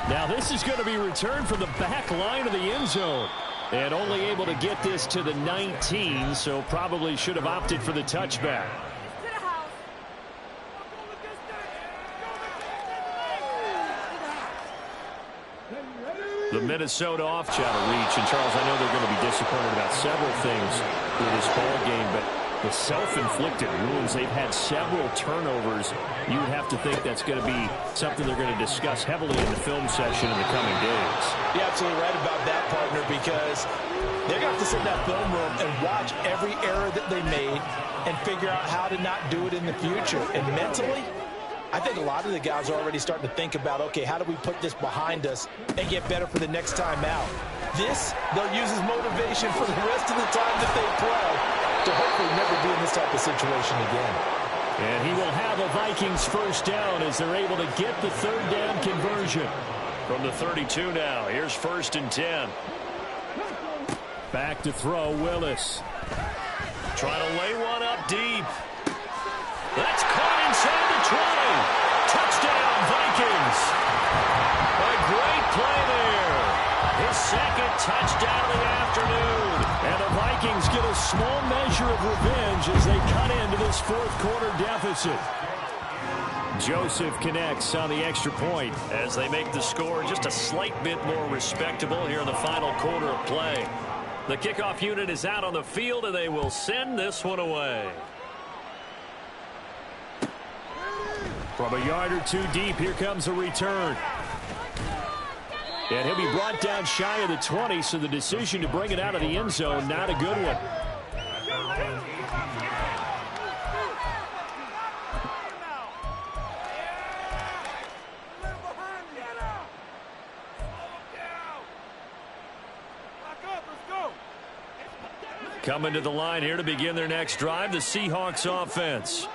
Now this is going to be returned from the back line of the end zone. And only able to get this to the 19, so probably should have opted for the touchback. The Minnesota off out of reach. And, Charles, I know they're going to be disappointed about several things with this ball game, but the self-inflicted wounds, they've had several turnovers. You would have to think that's going to be something they're going to discuss heavily in the film session in the coming days. You're absolutely right about that, partner, because they're going to have to sit in that film room and watch every error that they made and figure out how to not do it in the future. And mentally, I think a lot of the guys are already starting to think about, okay, how do we put this behind us and get better for the next time out? This, they'll use as motivation for the rest of the time that they play to hopefully never be in this type of situation again. And he will have a Vikings 1st down as they're able to get the 3rd down conversion. From the 32 now, here's 1st and 10. Back to throw, Willis. Trying to lay one up deep. That's caught inside the 20. Touchdown, Vikings. A great play there. His 2nd touchdown of the afternoon. And the Vikings get a small measure of revenge as they cut into this 4th quarter deficit. Joseph connects on the extra point as they make the score just a slight bit more respectable here in the final quarter of play. The kickoff unit is out on the field, and they will send this one away. From a yard or 2 deep, here comes a return. And he'll be brought down shy of the 20, so the decision to bring it out of the end zone, not a good one. Coming to the line here to begin their next drive, the Seahawks offense.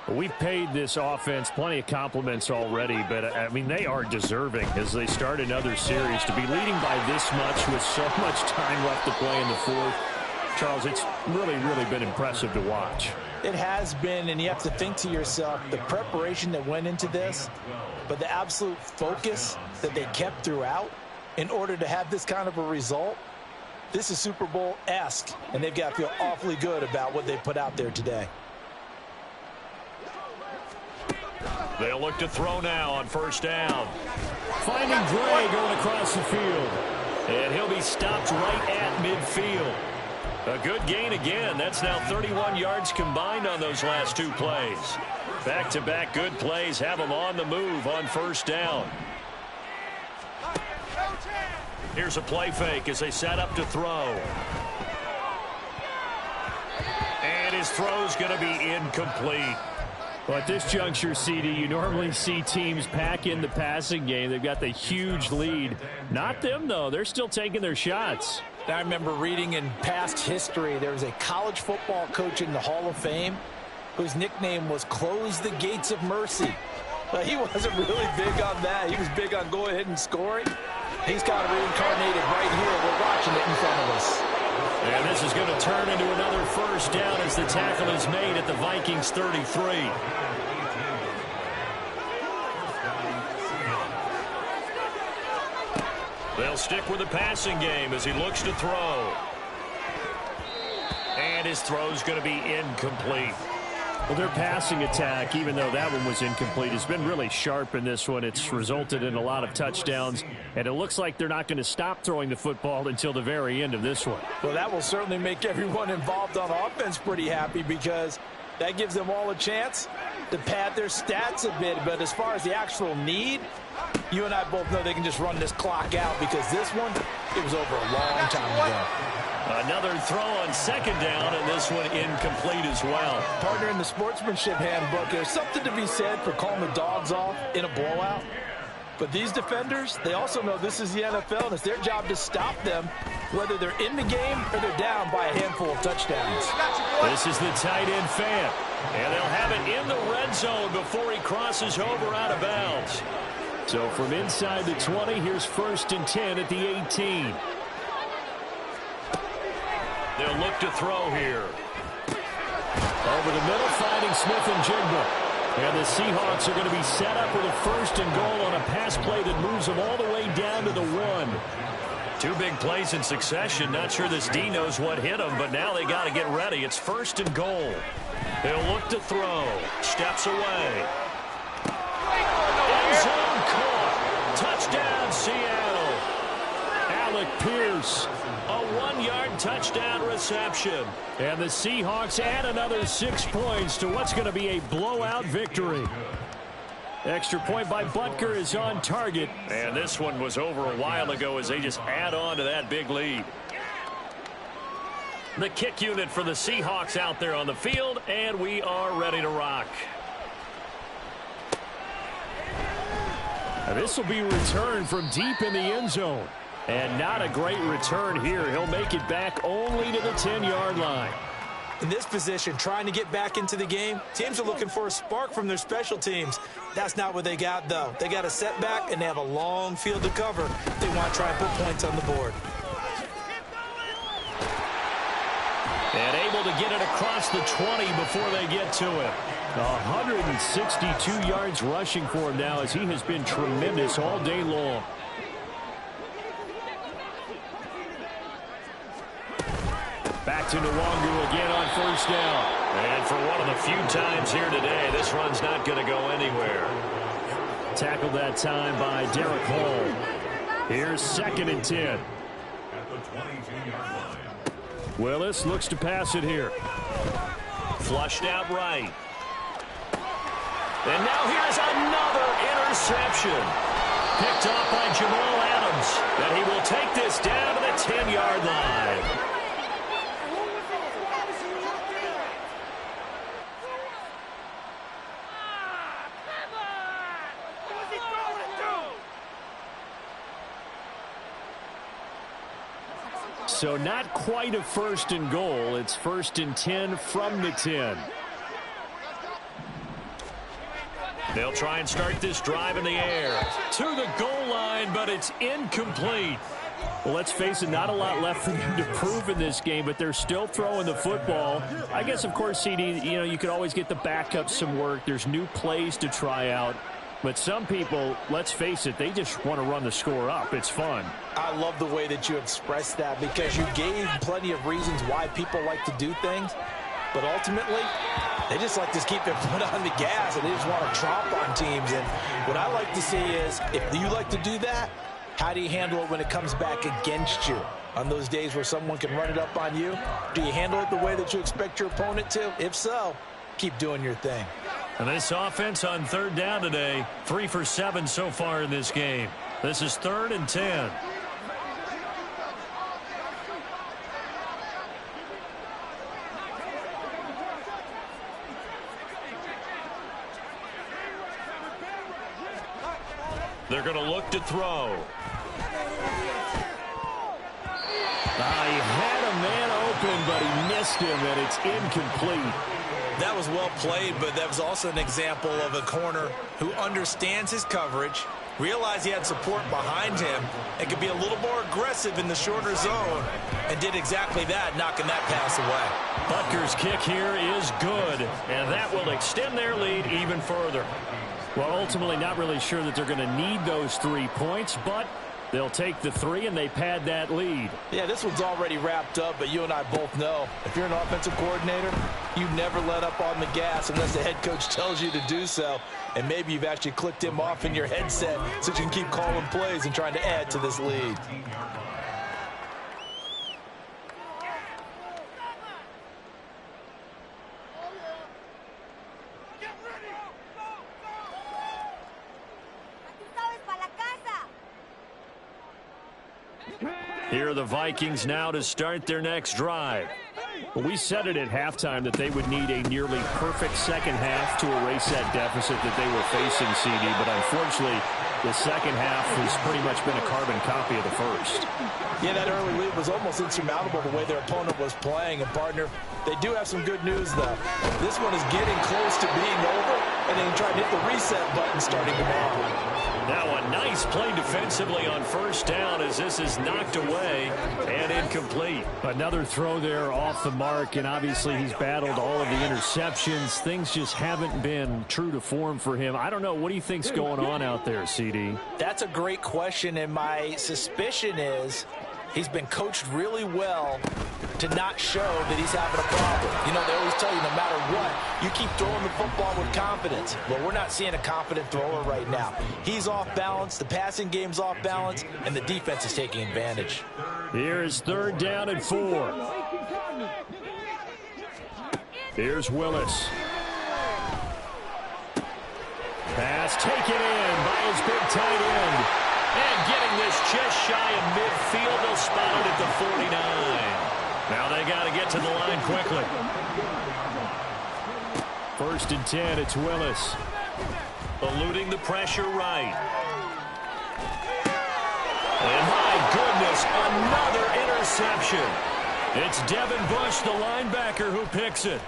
We've paid this offense plenty of compliments already, but, I mean, they are deserving as they start another series. To be leading by this much with so much time left to play in the 4th, Charles, it's really, really been impressive to watch. It has been, and you have to think to yourself, the preparation that went into this, but the absolute focus that they kept throughout in order to have this kind of a result. This is Super Bowl-esque, and they've got to feel awfully good about what they put out there today. They'll look to throw now on 1st down. Finding Gray going across the field. And he'll be stopped right at midfield. A good gain again. That's now 31 yards combined on those last 2 plays. Back-to-back good plays have them on the move on 1st down. Here's a play fake as they set up to throw. And his throw's going to be incomplete. Well, at this juncture, CD, you normally see teams pack in the passing game. They've got the huge lead. Not them, though. They're still taking their shots. I remember reading in past history, there was a college football coach in the Hall of Fame whose nickname was Close the Gates of Mercy. But he wasn't really big on that. He was big on go ahead and scoring. He's got it reincarnated right here. We're watching it in front of us. And this is going to turn into another 1st down as the tackle is made at the Vikings 33. They'll stick with the passing game as he looks to throw. And his throw's going to be incomplete. Well, their passing attack, even though that one was incomplete, has been really sharp in this one. It's resulted in a lot of touchdowns, and it looks like they're not going to stop throwing the football until the very end of this one. Well, that will certainly make everyone involved on offense pretty happy because that gives them all a chance to pad their stats a bit. But as far as the actual need, you and I both know they can just run this clock out because this one, it was over a long time ago. Another throw on second down, and this one incomplete as well. Partner, in the sportsmanship handbook, there's something to be said for calling the dogs off in a blowout. But these defenders, they also know this is the NFL, and it's their job to stop them, whether they're in the game or they're down by a handful of touchdowns. This is the tight end fan, and they'll have it in the red zone before he crosses over out of bounds. So from inside the 20, here's 1st and 10 at the 18. They'll look to throw here. Over the middle, finding Smith and Jigba. And the Seahawks are going to be set up with a 1st and goal on a pass play that moves them all the way down to the 1. 2 big plays in succession. Not sure this D knows what hit them, but now they got to get ready. It's 1st and goal. They'll look to throw. Steps away. End zone caught. Touchdown, Seattle. Alec Pierce. A 1-yard touchdown reception. And the Seahawks add another 6 points to what's going to be a blowout victory. Extra point by Butker is on target. And this one was over a while ago as they just add on to that big lead. The kick unit for the Seahawks out there on the field, and we are ready to rock. Now this will be returned from deep in the end zone. And not a great return here. He'll make it back only to the 10-yard line. In this position, trying to get back into the game, teams are looking for a spark from their special teams. That's not what they got, though. They got a setback, and they have a long field to cover. They want to try and put points on the board. And able to get it across the 20 before they get to him. 162 yards rushing for him now as he has been tremendous all day long. Back to Nwangu again on 1st down. And for one of the few times here today, this run's not going to go anywhere. Tackled that time by Derek Hall. Here's 2nd and 10. At the 22-yard line. Willis looks to pass it here. Flushed out right. And now here's another interception. Picked off by Jamal Adams. And he will take this down to the 10-yard line. So not quite a 1st and goal. It's 1st and 10 from the 10. They'll try and start this drive in the air. To the goal line, but it's incomplete. Well, let's face it, not a lot left for them to prove in this game, but they're still throwing the football. I guess, of course, CD, you could always get the backup some work. There's new plays to try out. But some people, let's face it, they just want to run the score up. It's fun. I love the way that you expressed that because you gave plenty of reasons why people like to do things. But ultimately, they just like to keep their foot on the gas, and they just want to tromp on teams. And what I like to see is, if you like to do that, how do you handle it when it comes back against you? On those days where someone can run it up on you, do you handle it the way that you expect your opponent to? If so, keep doing your thing. And this offense on 3rd down today, 3 for 7 so far in this game. This is 3rd and 10. They're going to look to throw. He had a man open, but he missed him, and it's incomplete. That was well played, but that was also an example of a corner who understands his coverage, realized he had support behind him, and could be a little more aggressive in the shorter zone, and did exactly that, knocking that pass away. Butker's kick here is good, and that will extend their lead even further. Well, ultimately, not really sure that they're going to need those 3 points, but They'll take the 3, and they pad that lead. Yeah, this one's already wrapped up, but you and I both know if you're an offensive coordinator, you never let up on the gas unless the head coach tells you to do so. And maybe you've actually clicked him off in your headset so you can keep calling plays and trying to add to this lead. Here are the Vikings now to start their next drive. Well, we said it at halftime that they would need a nearly perfect second half to erase that deficit that they were facing, CD, but unfortunately, the second half has pretty much been a carbon copy of the first. Yeah, that early lead was almost insurmountable the way their opponent was playing. And, partner, they do have some good news, though. This one is getting close to being over, and then trying to hit the reset button starting tomorrow. Now a nice play defensively on first down as this is knocked away and incomplete. Another throw there off the mark, and obviously he's battled all of the interceptions. Things just haven't been true to form for him. I don't know. What do you think's going on out there, CD? That's a great question, and my suspicion is he's been coached really well to not show that he's having a problem. You know, they always tell you no matter what, you keep throwing the football with confidence. Well, we're not seeing a confident thrower right now. He's off balance, the passing game's off balance, and the defense is taking advantage. Here's 3rd down and 4. Here's Willis. Pass taken in by his big tight end. And getting this just shy of midfield, they'll spot it at the 49. Now they got to get to the line quickly. 1st and 10, it's Willis. Eluding the pressure right. And my goodness, another interception. It's Devin Bush, the linebacker, who picks it.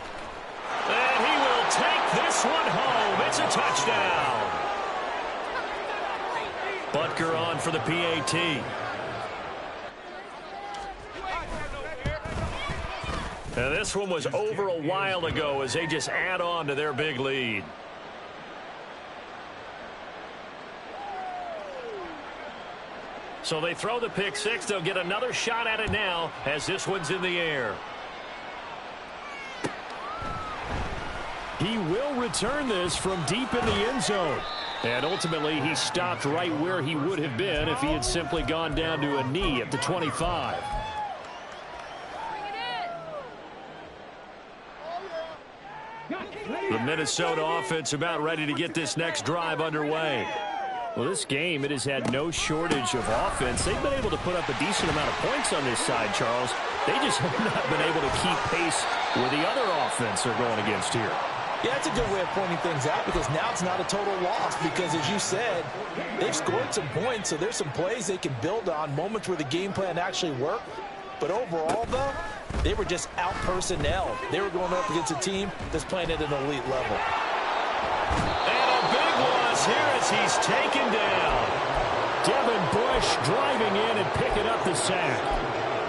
And he will take this one home. It's a touchdown. Butker on for the PAT. Now this one was over a while ago as they just add on to their big lead. So they throw the pick six. They'll get another shot at it now as this one's in the air. He will return this from deep in the end zone. And ultimately, he stopped right where he would have been if he had simply gone down to a knee at the 25. The Minnesota offense about ready to get this next drive underway. Well, this game, it has had no shortage of offense. They've been able to put up a decent amount of points on this side, Charles. They just have not been able to keep pace with the other offense they're going against here. Yeah, that's a good way of pointing things out because now it's not a total loss because, as you said, they've scored some points, so there's some plays they can build on, moments where the game plan actually worked. But overall, though, they were just out-personnel. They were going up against a team that's playing at an elite level. And a big loss here as he's taken down. Devin Bush driving in and picking up the sack.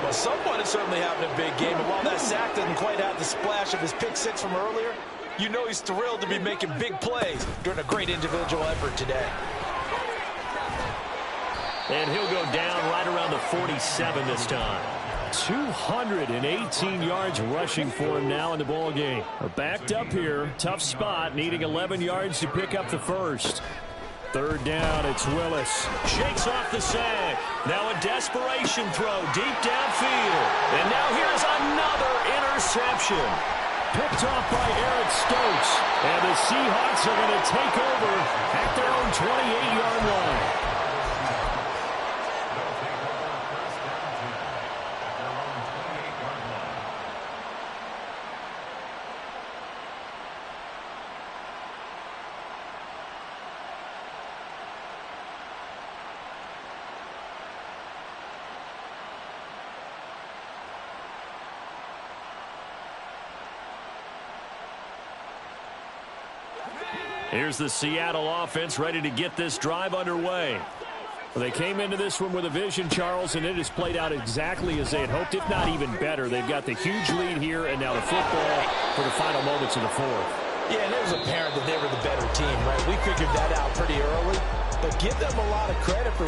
Well, someone is certainly having a big game, and while that sack doesn't quite have the splash of his pick six from earlier, you know he's thrilled to be making big plays during a great individual effort today. And he'll go down right around the 47 this time. 218 yards rushing for him now in the ball game. Backed up here, tough spot, needing 11 yards to pick up the first. 3rd down, it's Willis. Shakes off the sack. Now a desperation throw deep downfield. And now here's another interception. Picked off by Eric Stokes. And the Seahawks are going to take over at their own 28-yard line. Here's the Seattle offense ready to get this drive underway. Well, they came into this one with a vision, Charles, and it has played out exactly as they had hoped, if not even better. They've got the huge lead here, and now the football for the final moments of the fourth. Yeah, and it was apparent that they were the better team, right? We figured that out pretty early, but give them a lot of credit for